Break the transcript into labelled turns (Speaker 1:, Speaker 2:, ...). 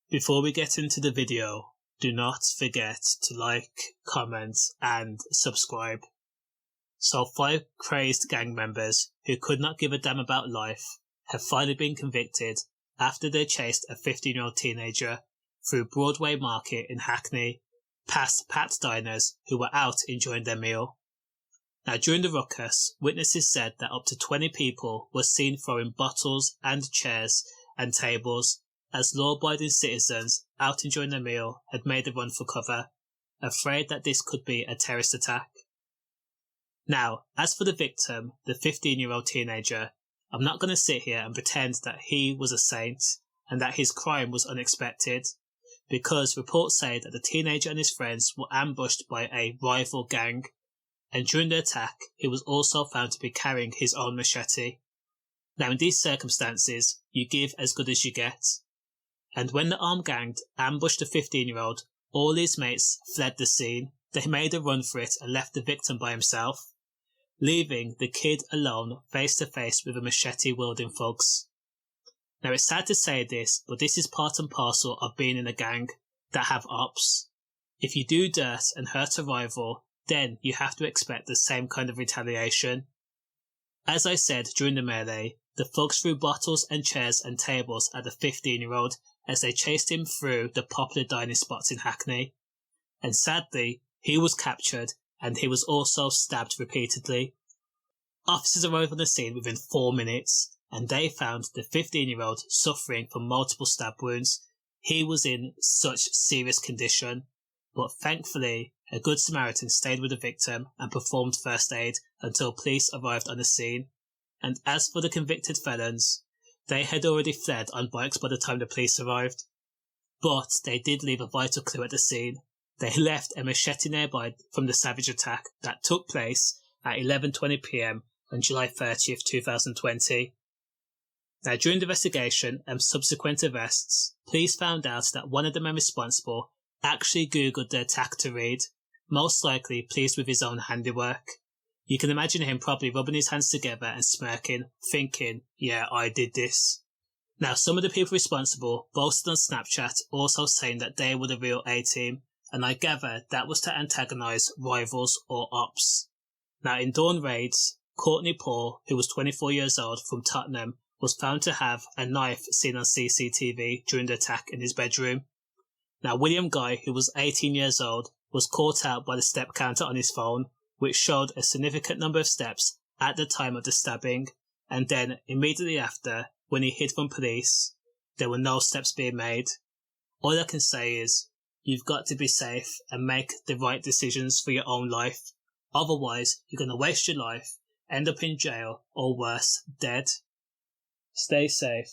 Speaker 1: Before we get into the video, do not forget to like, comment and subscribe. So 5 crazed gang members who could not give a damn about life have finally been convicted after they chased a 15-year-old teenager through Broadway Market in Hackney past Pat's diners who were out enjoying their meal. Now during the ruckus, witnesses said that up to 20 people were seen throwing bottles and chairs and tables as law-abiding citizens out enjoying their meal had made a run for cover, afraid that this could be a terrorist attack. Now, as for the victim, the 15-year-old teenager, I'm not going to sit here and pretend that he was a saint and that his crime was unexpected, because reports say that the teenager and his friends were ambushed by a rival gang, and during the attack he was also found to be carrying his own machete. Now in these circumstances, you give as good as you get. And when the armed gang ambushed the 15-year-old, all his mates fled the scene. They made a run for it and left the victim by himself, leaving the kid alone face to face with a machete-wielding thugs. Now it's sad to say this, but this is part and parcel of being in a gang that have ops. If you do dirt and hurt a rival, then you have to expect the same kind of retaliation. As I said during the melee, the thugs threw bottles and chairs and tables at the 15-year-old as they chased him through the popular dining spots in Hackney. And sadly, he was captured and he was also stabbed repeatedly. Officers arrived on the scene within 4 minutes and they found the 15-year-old suffering from multiple stab wounds. He was in such serious condition, but thankfully a good Samaritan stayed with the victim and performed first aid until police arrived on the scene. And as for the convicted felons, they had already fled on bikes by the time the police arrived. But they did leave a vital clue at the scene. They left a machete nearby from the savage attack that took place at 11:20 p.m. on July 30th, 2020. Now during the investigation and subsequent arrests, police found out that one of the men responsible actually googled the attack to read, most likely pleased with his own handiwork. You can imagine him probably rubbing his hands together and smirking, thinking, yeah, I did this. Now, some of the people responsible boasted on Snapchat also saying that they were the real A-team, and I gather that was to antagonise rivals or ops. Now, in dawn raids, Courtney Paul, who was 24 years old from Tottenham, was found to have a knife seen on CCTV during the attack in his bedroom. Now, William Guy, who was 18 years old, was caught out by the step counter on his phone, which showed a significant number of steps at the time of the stabbing, and then immediately after, when he hid from police, there were no steps being made. All I can say is, you've got to be safe and make the right decisions for your own life. Otherwise, you're going to waste your life, end up in jail, or worse, dead. Stay safe.